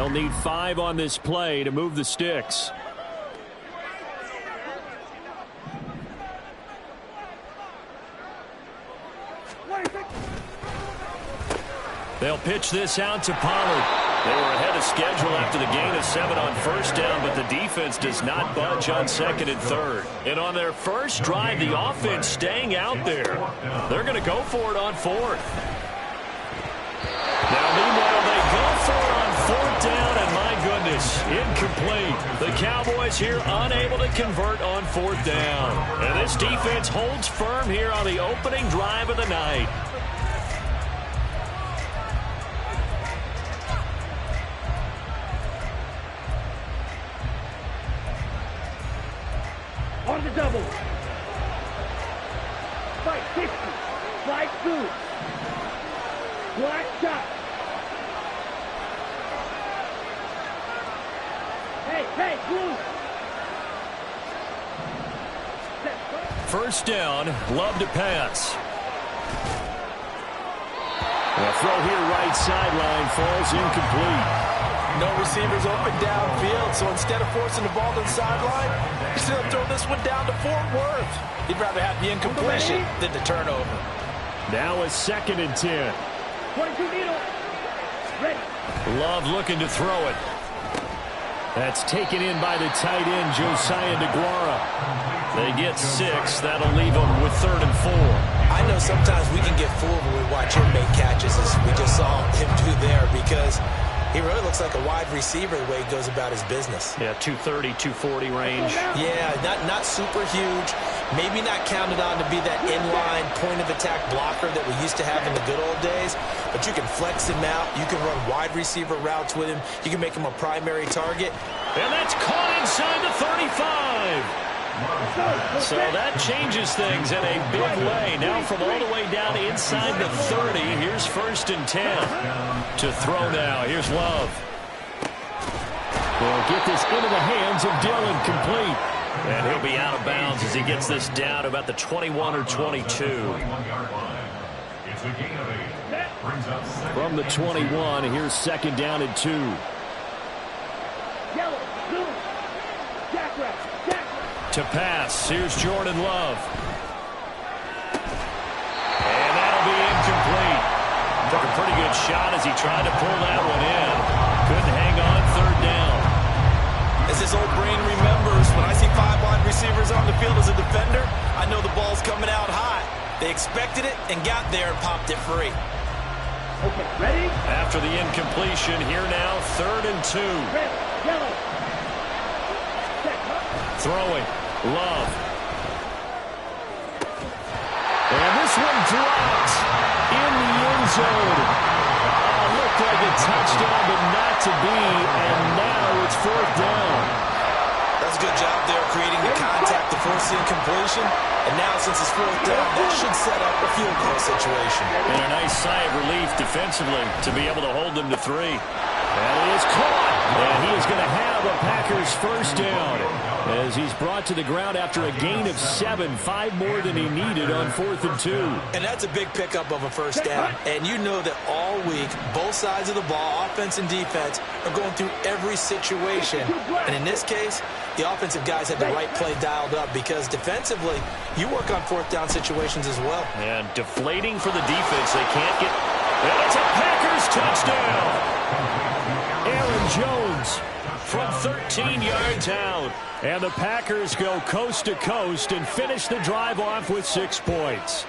They'll need 5 on this play to move the sticks. They'll pitch this out to Pollard. They were ahead of schedule after the gain of 7 on first down, but the defense does not budge on second and third. And on their first drive, the offense staying out there. They're going to go for it on fourth. Now, meanwhile, they go for it on fourth down, and my goodness, incomplete. The Cowboys here unable to convert on fourth down. And this defense holds firm here on the opening drive of the night. On the double. Fight 60. Slide through. Black shot. Hey, blue. First down, Love to pass. A throw here right sideline falls incomplete. No receivers open downfield, so instead of forcing the ball to the sideline, he's going to throw this one down to Fort Worth. He'd rather have the incompletion than the turnover. Now a second and 10. 22 needle. Ready. Love looking to throw it. That's taken in by the tight end, Josiah DeGuara. They get 6. That'll leave them with 3rd and 4. I know sometimes we can get fooled when we watch him make catches, as we just saw him do there, because he really looks like a wide receiver the way he goes about his business. Yeah, 230, 240 range. Yeah, not super huge. Maybe not counted on to be that inline point-of-attack blocker that we used to have in the good old days. But you can flex him out. You can run wide receiver routes with him. You can make him a primary target. And that's caught inside the 35. So that changes things in a big way. Now from all the way down inside the 30, here's 1st and 10. To throw now, here's Love. They'll get this into the hands of Dillon, complete. And he'll be out of bounds as he gets this down to about the 21 or 22. From the 21, here's 2nd down and 2. Yellow, blue, jackrabbit. To pass, here's Jordan Love. And that'll be incomplete. Took a pretty good shot as he tried to pull that one in. Couldn't hang on 3rd down. As his old brain remembers, when I see 5 wide receivers on the field as a defender, I know the ball's coming out high. They expected it and got there and popped it free. Okay, ready? After the incompletion, here now, 3rd and 2. Red, yellow. Throwing. Love. And this one dropped in the end zone. Looked like a touchdown, but not to be. And now it's 4th down. That's a good job there creating the contact to force the incompletion. And now since it's 4th down, that should set up a field goal situation. And a nice sigh of relief defensively to be able to hold them to 3. And it is caught. And he is going to have a Packers 1st down as he's brought to the ground after a gain of 7, 5 more than he needed on 4th and 2. And that's a big pickup of a 1st down. And you know that all week, both sides of the ball, offense and defense, are going through every situation. And in this case, the offensive guys had the right play dialed up because defensively, you work on 4th down situations as well. And deflating for the defense. They can't get... And it's a Packers touchdown! Aaron Jones from 13 yards out. And the Packers go coast to coast and finish the drive off with 6 points.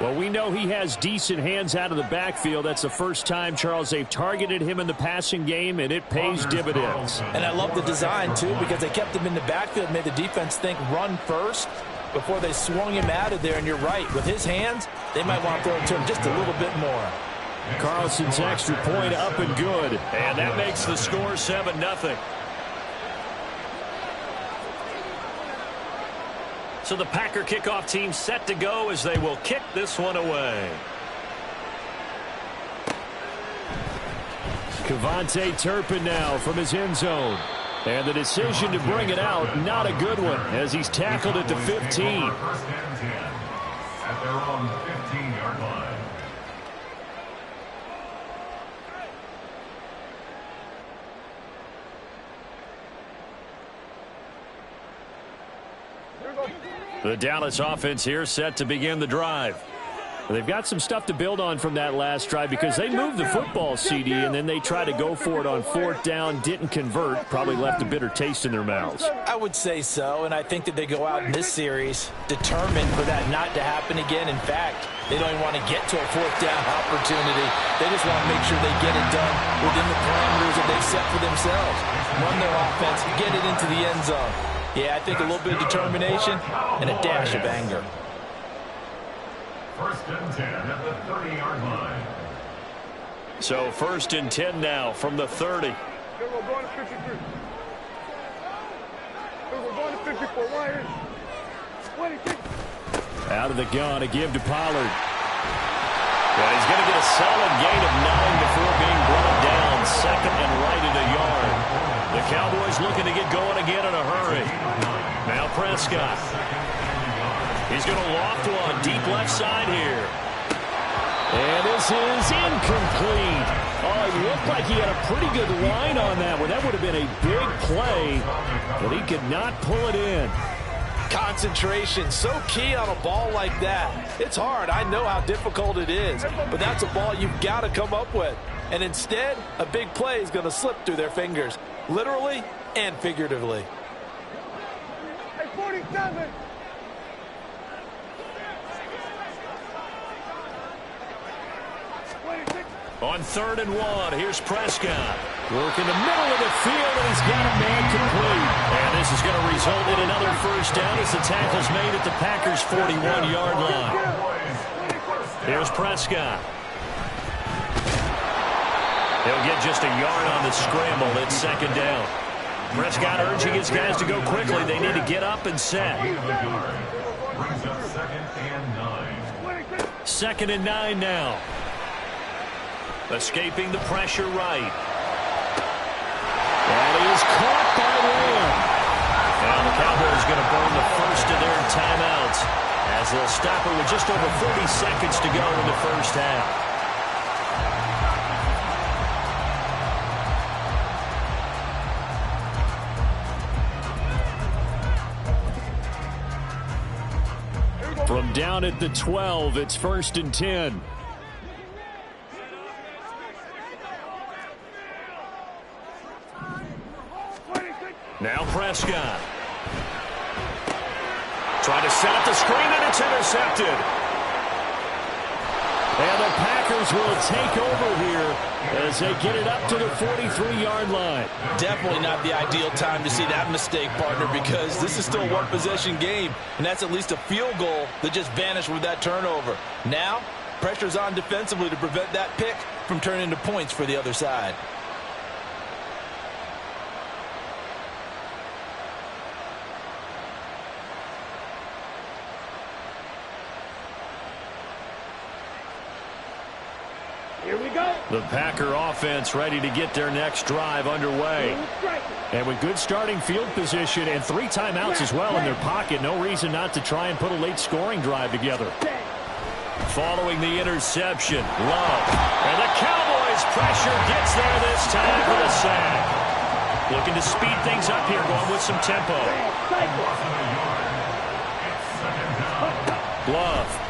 Well, we know he has decent hands out of the backfield. That's the first time, Charles, they've targeted him in the passing game, and it pays dividends. And I love the design, too, because they kept him in the backfield, made the defense think run first before they swung him out of there. And you're right, with his hands, they might want to throw it to him just a little bit more. Carlson's extra point up and good. And that makes the score 7-0. So the Packer kickoff team set to go as they will kick this one away. Kevontae Turpin now from his end zone. And the decision to bring it out, not a good one, as he's tackled at the 15. First and 10 at their own 15-yard line. The Dallas offense here set to begin the drive. They've got some stuff to build on from that last drive because they moved the football, CD, and then they tried to go for it on 4th down, didn't convert, probably left a bitter taste in their mouths. I would say so, and I think that they go out in this series determined for that not to happen again. In fact, they don't even want to get to a 4th down opportunity. They just want to make sure they get it done within the parameters that they've set for themselves. Run their offense, get it into the end zone. Yeah, I think a little bit of determination and a dash of anger. 1st and 10 at the 30-yard line. So 1st and 10 now from the 30. We're going to 53. We're going to 54. 26. Out of the gun, a give to Pollard. Well, he's going to get a solid gain of 9 before being brought down. 2nd and right at a yard. The Cowboys looking to get going again in a hurry. Now Prescott. He's going to loft one deep left side here. And this is incomplete. Oh, he looked like he had a pretty good line on that one. That would have been a big play, but he could not pull it in. Concentration, so key on a ball like that. It's hard. I know how difficult it is, but that's a ball you've got to come up with. And instead, a big play is going to slip through their fingers, literally and figuratively. Hey, 47. On 3rd and 1, here's Prescott. Working the middle of the field, and he's got a man complete. And this is going to result in another 1st down as the tackle's made at the Packers' 41-yard line. Here's Prescott. He'll get just a yard on the scramble. It's 2nd down. Prescott urging his guys to go quickly. They need to get up and set. Brings up 2nd and 9. 2nd and 9 now. Escaping the pressure right. And he is caught by Lamb. Now the Cowboys going to burn the first of their timeouts as they'll stop it with just over 40 seconds to go in the 1st half. From down at the 12, it's 1st and 10. Now Prescott. Trying to set up the screen, and it's intercepted. And the Packers will take over here as they get it up to the 43-yard line. Definitely not the ideal time to see that mistake, partner, because this is still a one-possession game, and that's at least a field goal that just vanished with that turnover. Now, pressure's on defensively to prevent that pick from turning into points for the other side. Here we go. The Packer offense ready to get their next drive underway. And with good starting field position and 3 timeouts as well in their pocket, no reason not to try and put a late scoring drive together. Following the interception, Love. And the Cowboys pressure gets there this time for the sack. Looking to speed things up here, going with some tempo. Love.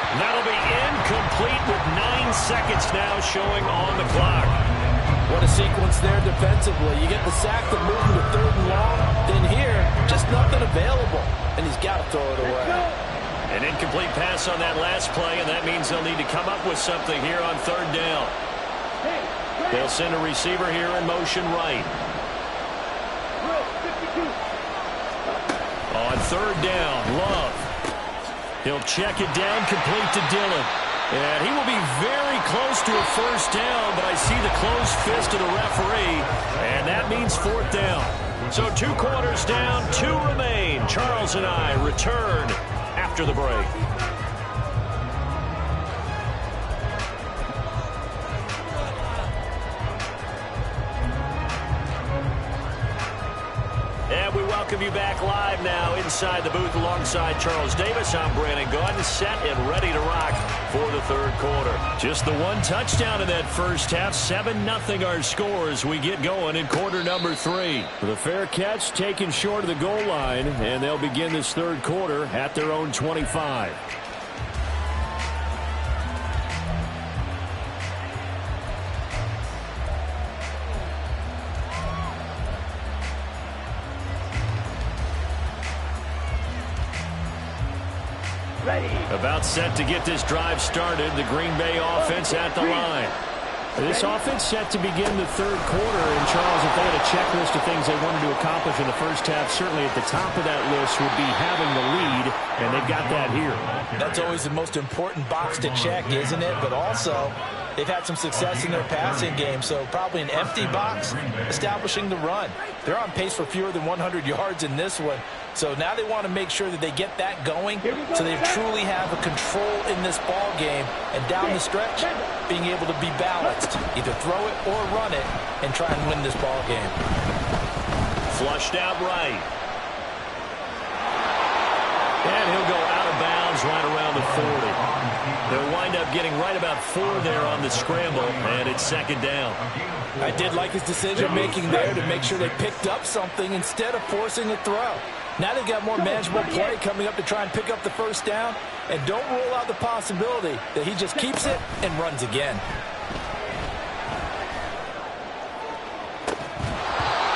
That'll be incomplete with 9 seconds now showing on the clock. What a sequence there defensively. You get the sack to move him to 3rd and long. Then here, just nothing available. And he's got to throw it away. An incomplete pass on that last play, and that means they'll need to come up with something here on 3rd down. They'll send a receiver here in motion right. On 3rd down, Love. He'll check it down, complete to Dillon. And he will be very close to a 1st down, but I see the closed fist of the referee, and that means 4th down. So 2 quarters down, 2 remain. Charles and I return after the break. And we welcome you back live now inside the booth alongside Charles Davis. I'm Brandon Gaudin, set and ready to rock for the third quarter. Just the one touchdown in that first half. 7-0 our score as we get going in quarter number 3. The fair catch taken short of the goal line, and they'll begin this third quarter at their own 25. About set to get this drive started. The Green Bay offense at the line. This offense set to begin the third quarter. And, Charles, if they had a checklist of things they wanted to accomplish in the first half, certainly at the top of that list would be having the lead, and they've got that here. That's always the most important box to check, isn't it? But also, they've had some success in their passing game, so probably an empty box establishing the run. They're on pace for fewer than 100 yards in this one. So now they want to make sure that they get that going so they truly have a control in this ball game. And down the stretch, being able to be balanced. Either throw it or run it and try and win this ball game. Flushed out right. And he'll go out of bounds right around the 40. They'll wind up getting right about 4 there on the scramble, and it's second down. I did like his decision-making there to make sure they picked up something instead of forcing a throw. Now they've got more manageable play coming up to try and pick up the first down, and don't rule out the possibility that he just keeps it and runs again.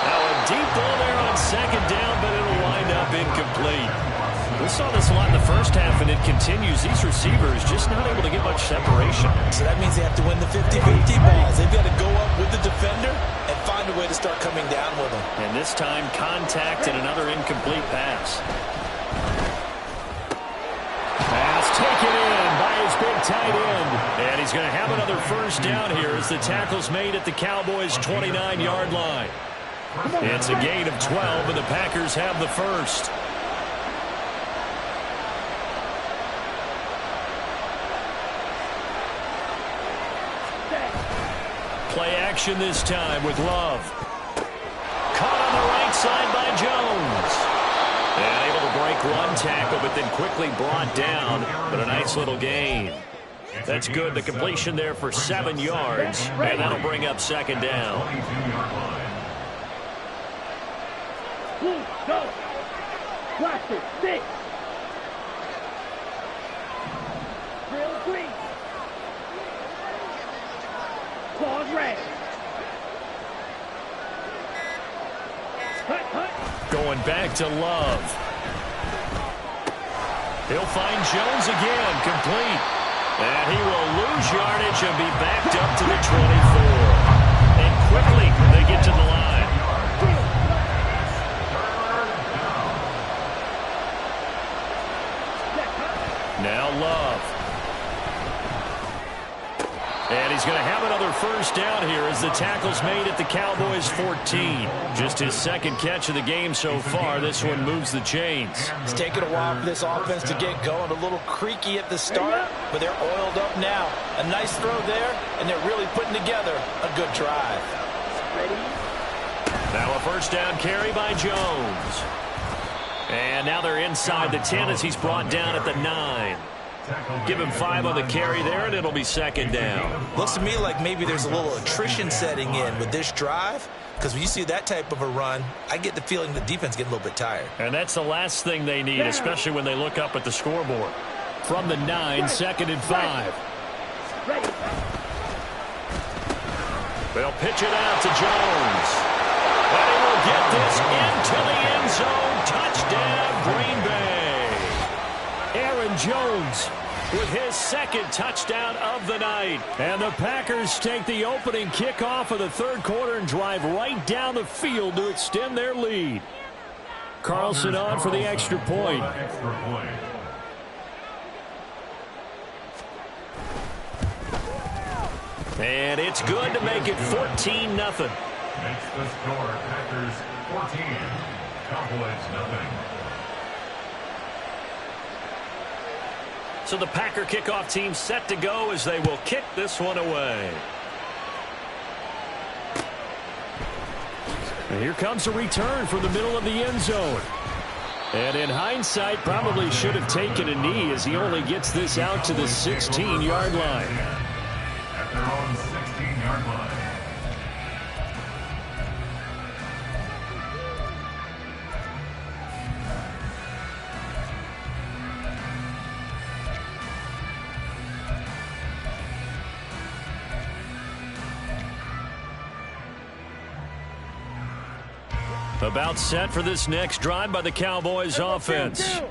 Now a deep ball there on second down, but it'll wind up incomplete. We saw this a lot in the first half, and it continues. These receivers just not able to get much separation. So that means they have to win the 50-50 balls. They've got to go up with the defender and find a way to start coming down with them. And this time, contact and another incomplete pass. Pass taken in by his big tight end. And he's going to have another first down here as the tackle's made at the Cowboys' 29-yard line. It's a gain of 12, and the Packers have the first. Play action this time with Love. Caught on the right side by Jones. And able to break one tackle, but then quickly brought down. But a nice little gain. That's good. The completion there for 7 yards. And that'll bring up second down. Go. Cluster. 6. Drill 3. Pause red. Going back to Love. He'll find Jones again, complete. And he will lose yardage and be backed up to the 24. And quickly they get to the line. Now Love. And he's going to have another first down here as the tackle's made at the Cowboys' 14. Just his second catch of the game so far. This one moves the chains. It's taken a while for this offense to get going. A little creaky at the start, but they're oiled up now. A nice throw there, and they're really putting together a good drive. Now a first down carry by Jones. And now they're inside the 10 as he's brought down at the 9. Give him 5 on the carry there, and it'll be second down. Looks to me like maybe there's a little attrition setting in with this drive, because when you see that type of a run, I get the feeling the defense getting a little bit tired. And that's the last thing they need, especially when they look up at the scoreboard. From the 9, second and 5. They'll pitch it out to Jones. And he will get this into the end zone. Touchdown, Green Bay. Aaron Jones with his second touchdown of the night. And the Packers take the opening kickoff of the third quarter and drive right down the field to extend their lead. Carlson on for the extra point. And it's good to make it 14-0. Makes the score Packers 14, Cowboys 0. So the Packer kickoff team set to go as they will kick this one away. And here comes a return from the middle of the end zone. And in hindsight, probably should have taken a knee as he only gets this out to the 16-yard line. At their own 16-yard line. About set for this next drive by the Cowboys offense.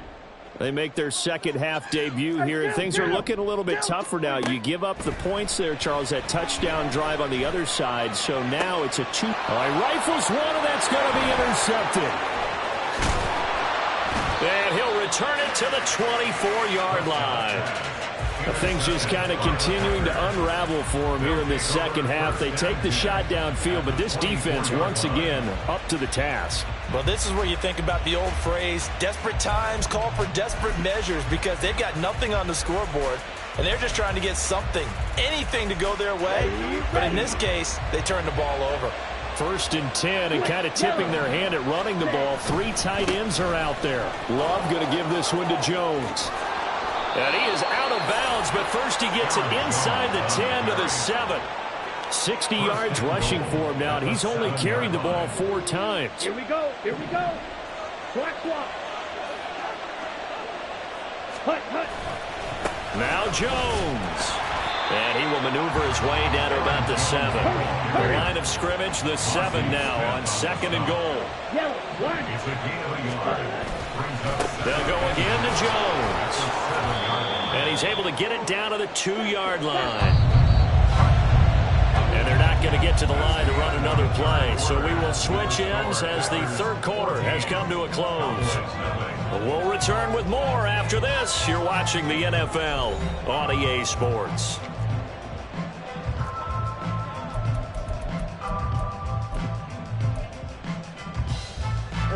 They make their second half debut here, and things are looking a little bit tougher now. You give up the points there, Charles, that touchdown drive on the other side. So now it's a two. He rifles one, and that's going to be intercepted. And he'll return it to the 24-yard line. Things just kind of continuing to unravel for him here in this second half. They take the shot downfield, but this defense, once again, up to the task. Well, this is where you think about the old phrase, desperate times call for desperate measures, because they've got nothing on the scoreboard, and they're just trying to get something, anything to go their way. But in this case, they turn the ball over. 1st and 10, and kind of tipping their hand at running the ball. 3 tight ends are out there. Love going to give this one to Jones. And he is out of bounds, but first he gets it inside the 10 to the 7. 60 yards rushing for him now, and he's only carried the ball 4 times. Here we go. Here we go. Swat. Hut. Now Jones. And he will maneuver his way down to about the 7. The line of scrimmage, the 7 now on 2nd and goal. Yellow. One. It's a gain of a yard. Brings up They'll go again to Jones. And he's able to get it down to the 2-yard line. And they're not going to get to the line to run another play. So we will switch ends as the 3rd quarter has come to a close. We'll return with more after this. You're watching the NFL on EA Sports.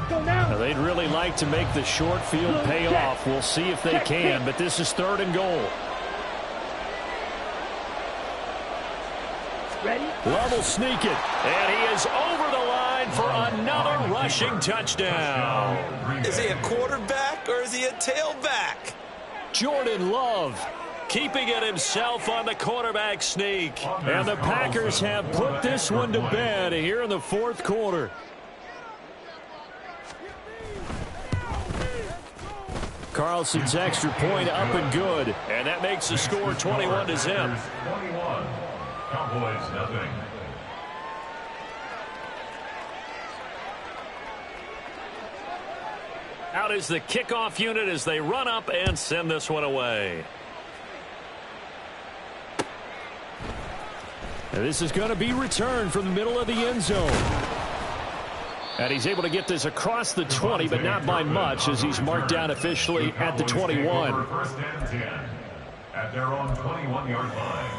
Now, they'd really like to make the short field pay off. We'll see if they can, but this is 3rd and goal. Ready? Love will sneak it, and he is over the line for another rushing touchdown. Is he a quarterback or is he a tailback? Jordan Love keeping it himself on the quarterback sneak. And the Packers have put this one to bed here in the 4th quarter. Carlson's extra point up and good. And that makes the score 21 to zip. 21. Cowboys nothing. Out is the kickoff unit as they run up and send this one away. And this is going to be returned from the middle of the end zone. And he's able to get this across the 20, but not by much, as he's marked down officially at the 21. 1st and 10 at their own 21-yard line.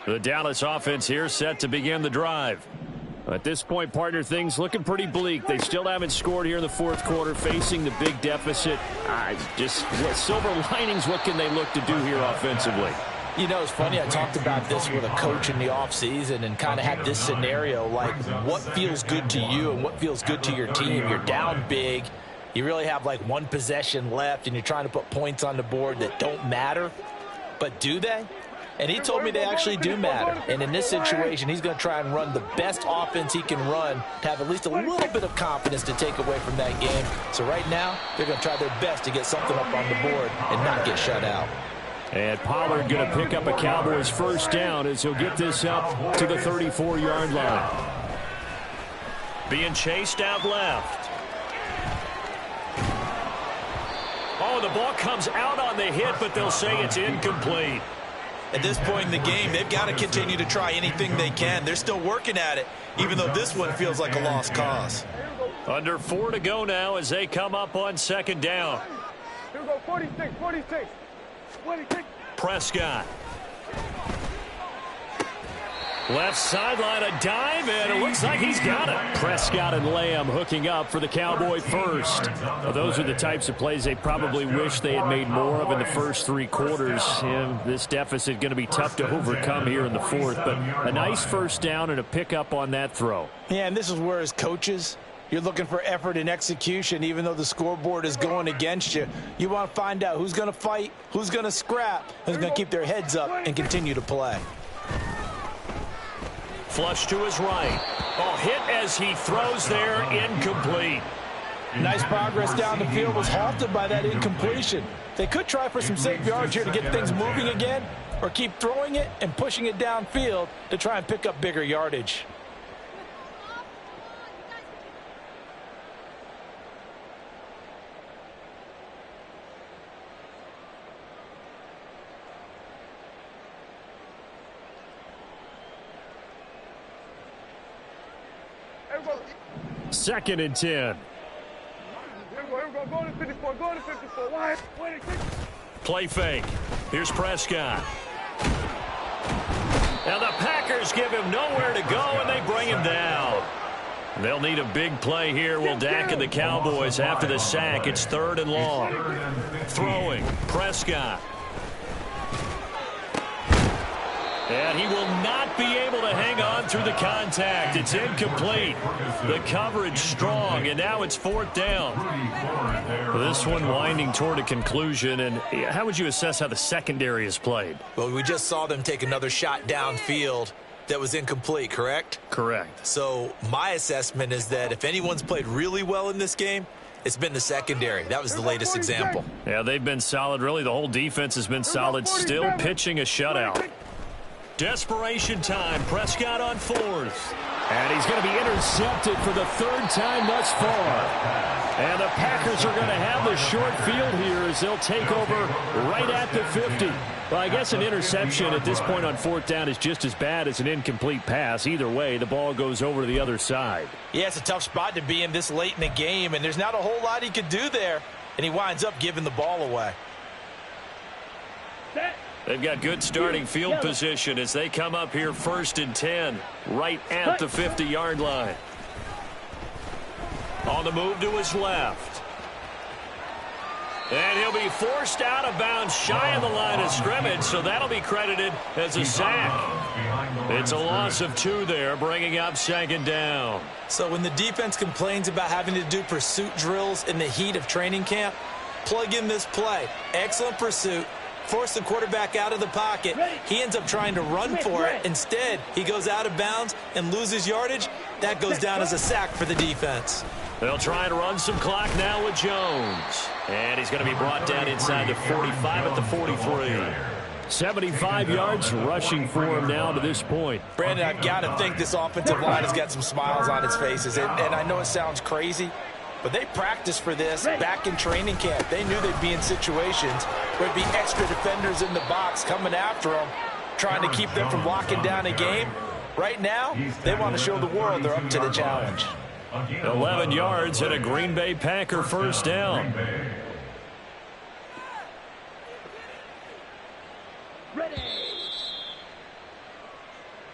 The Dallas offense here set to begin the drive. At this point, partner, things looking pretty bleak. They still haven't scored here in the 4th quarter, facing the big deficit. Just silver linings, what can they look to do here offensively? You know, it's funny, I talked about this with a coach in the offseason and kind of had this scenario, like what feels good to you and what feels good to your team. You're down big. You really have like 1 possession left, and you're trying to put points on the board that don't matter. But do they? And he told me they actually do matter. And in this situation, he's going to try and run the best offense he can run to have at least a little bit of confidence to take away from that game. So right now, they're going to try their best to get something up on the board and not get shut out. And Pollard going to pick up a Cowboys 1st down as he'll get this up to the 34-yard line. Being chased out left. Oh, the ball comes out on the hit, but they'll say it's incomplete. At this point in the game, they've got to continue to try anything they can. They're still working at it, even though this one feels like a lost cause. Under 4 to go now as they come up on 2nd down. Here we go, 46. Prescott. Left sideline, a dive, and it looks like he's got it. Prescott and Lamb hooking up for the Cowboy first. Well, those are the types of plays they probably wish they had made more of in the first 3 quarters. And this deficit going to be tough to overcome here in the fourth, but a nice first down and a pickup on that throw. Yeah, and this is where as coaches, you're looking for effort and execution, even though the scoreboard is going against you. You want to find out who's going to fight, who's going to scrap, who's going to keep their heads up and continue to play. Flush to his right. Oh, hit as he throws there, incomplete. Nice progress down the field, was halted by that incompletion. They could try for some safe yards here to get things moving again, or keep throwing it and pushing it downfield to try and pick up bigger yardage. Second and 10. Here we go. Go to 54. Go to 54. Why? Play fake. Here's Prescott. Now the Packers give him nowhere to go, and they bring him down. They'll need a big play here. Will Dak and the Cowboys after the sack. It's 3rd and long. Throwing. Prescott. And he will not be able to hang on through the contact. It's incomplete. The coverage strong, and now it's 4th down. This one winding toward a conclusion, and how would you assess how the secondary is played? Well, we just saw them take another shot downfield that was incomplete, correct? Correct. So my assessment is that if anyone's played really well in this game, it's been the secondary. That was the latest example. Yeah, they've been solid. Really, the whole defense has been solid. Still pitching a shutout. Desperation time. Prescott on 4th. And he's going to be intercepted for the 3rd time thus far. And the Packers are going to have the short field here as they'll take over right at the 50. Well, I guess an interception at this point on 4th down is just as bad as an incomplete pass. Either way, the ball goes over to the other side. Yeah, it's a tough spot to be in this late in the game, and there's not a whole lot he could do there. And he winds up giving the ball away. They've got good starting field position as they come up here 1st and 10, right at the 50-yard line. On the move to his left. And he'll be forced out of bounds shy of the line of scrimmage, so that'll be credited as a sack. It's a loss of 2 there, bringing up 2nd down. So when the defense complains about having to do pursuit drills in the heat of training camp, plug in this play. Excellent pursuit. Force the quarterback out of the pocket. He ends up trying to run for it. Instead, he goes out of bounds and loses yardage. That goes down as a sack for the defense. They'll try and run some clock now with Jones. And he's going to be brought down inside the 45 at the 43. 75 yards rushing for him now to this point. Brandon, I've got to think this offensive line has got some smiles on its faces. And I know it sounds crazy, but they practiced for this back in training camp. They knew they'd be in situations where there'd be extra defenders in the box coming after them, trying to keep them from locking down a game. Right now, they want to show the world they're up to the challenge. 11 yards and a Green Bay Packer first down.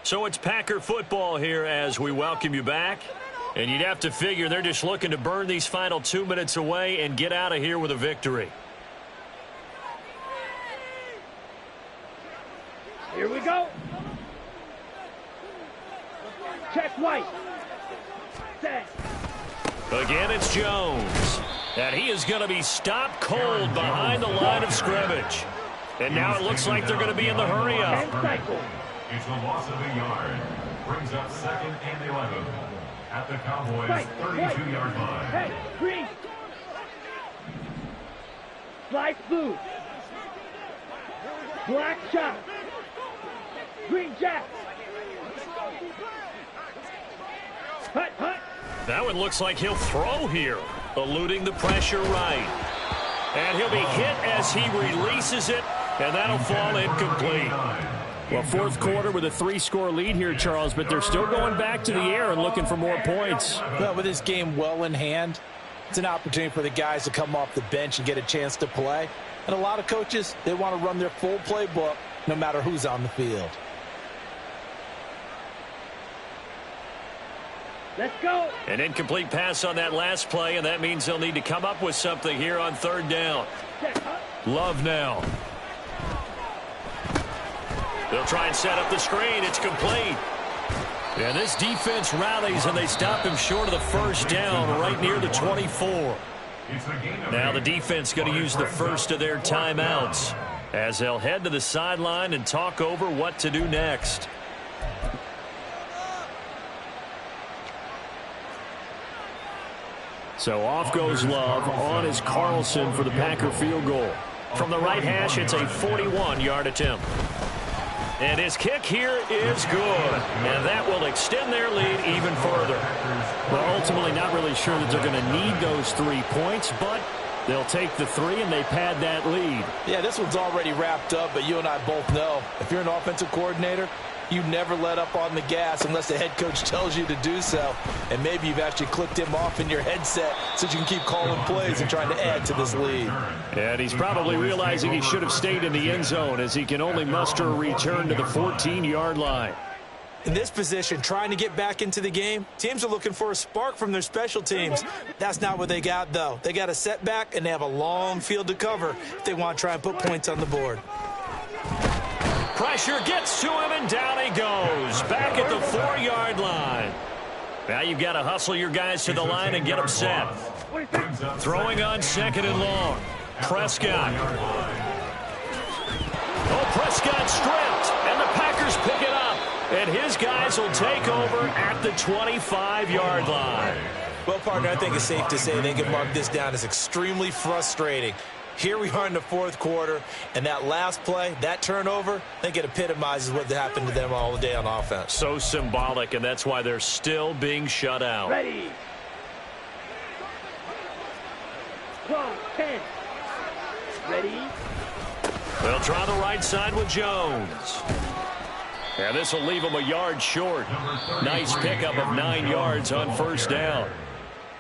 So it's Packer football here as we welcome you back. And you'd have to figure they're just looking to burn these final 2 minutes away and get out of here with a victory. Here we go. Check White. Set. Again, it's Jones. And he is going to be stopped cold behind the line of scrimmage. And now it looks like they're going to be in the hurry-up. It's a loss of a yard. Brings up 2nd and 11. At the Cowboys' 32-yard line. Hey, green. Light blue. Black shot. Green jack. Hut, hut. That one looks like he'll throw here, eluding the pressure right. And he'll be hit as he releases it, and that'll fall incomplete. Well, 4th quarter with a 3-score lead here, Charles, but they're still going back to the air and looking for more points. Well, with this game well in hand, it's an opportunity for the guys to come off the bench and get a chance to play. And a lot of coaches, they want to run their full playbook no matter who's on the field. Let's go. An incomplete pass on that last play, and that means they'll need to come up with something here on third down. Check, hut. Love now. They'll try and set up the screen. It's complete. And this defense rallies, and they stop him short of the first down right near the 24. Now the defense going to use the first of their timeouts as they'll head to the sideline and talk over what to do next. So off goes Love. On is Carlson for the Packer field goal. From the right hash, it's a 41-yard attempt. And his kick here is good. And that will extend their lead even further. Well, ultimately not really sure that they're going to need those 3 points, but they'll take the 3 and they pad that lead. Yeah, this one's already wrapped up, but you and I both know if you're an offensive coordinator, you never let up on the gas unless the head coach tells you to do so. And maybe you've actually clicked him off in your headset so you can keep calling plays and trying to add to this lead. And he's probably realizing he should have stayed in the end zone as he can only muster a return to the 14-yard line. In this position, trying to get back into the game, teams are looking for a spark from their special teams. That's not what they got, though. They got a setback, and they have a long field to cover if they want to try and put points on the board. Pressure gets to him, and down he goes. Back at the 4-yard line. Now you've got to hustle your guys to the line and get them set. Throwing on 2nd and long. Prescott. Oh, Prescott stripped, and the Packers pick it up. And his guys will take over at the 25-yard line. Well, partner, I think it's safe to say they can mark this down as extremely frustrating. Here we are in the 4th quarter, and that last play, that turnover, I think it epitomizes what happened to them all day on offense. So symbolic, and that's why they're still being shut out. Ready. Clock 10. Ready. They'll try the right side with Jones. And this will leave him a yard short. Nice pickup of 9 yards on first down.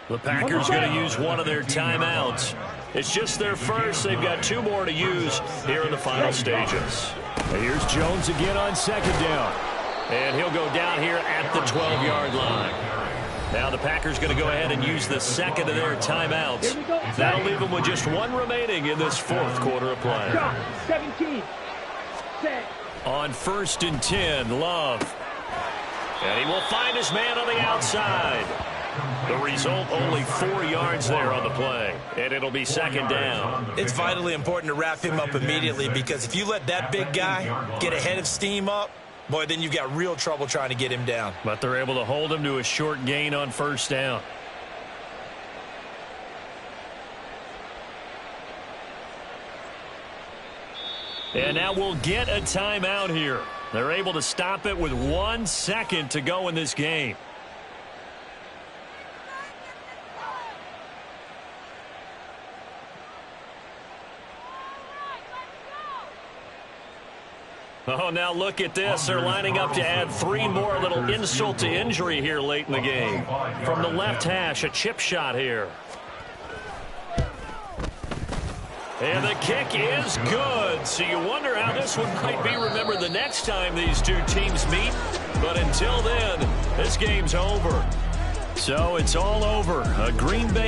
The Packers going to use one of their timeouts. It's just their first. They've got 2 more to use here in the final stages. And here's Jones again on 2nd down. And he'll go down here at the 12-yard line. Now the Packers going to go ahead and use the 2nd of their timeouts. That'll leave them with just 1 remaining in this 4th quarter of play. 17. Set. On 1st and 10, Love. And he will find his man on the outside. The result, only 4 yards there on the play. And it'll be 2nd down. It's vitally important to wrap him up immediately because if you let that big guy get a head of steam up, boy, then you've got real trouble trying to get him down. But they're able to hold him to a short gain on 1st down. And now we'll get a timeout here. They're able to stop it with 1 second to go in this game. Oh, now look at this. They're lining up to add 3 more, a little insult to injury here late in the game. From the left hash, a chip shot here. And the kick is good. So you wonder how this one might be remembered the next time these 2 teams meet. But until then, this game's over. So it's all over. A Green Bay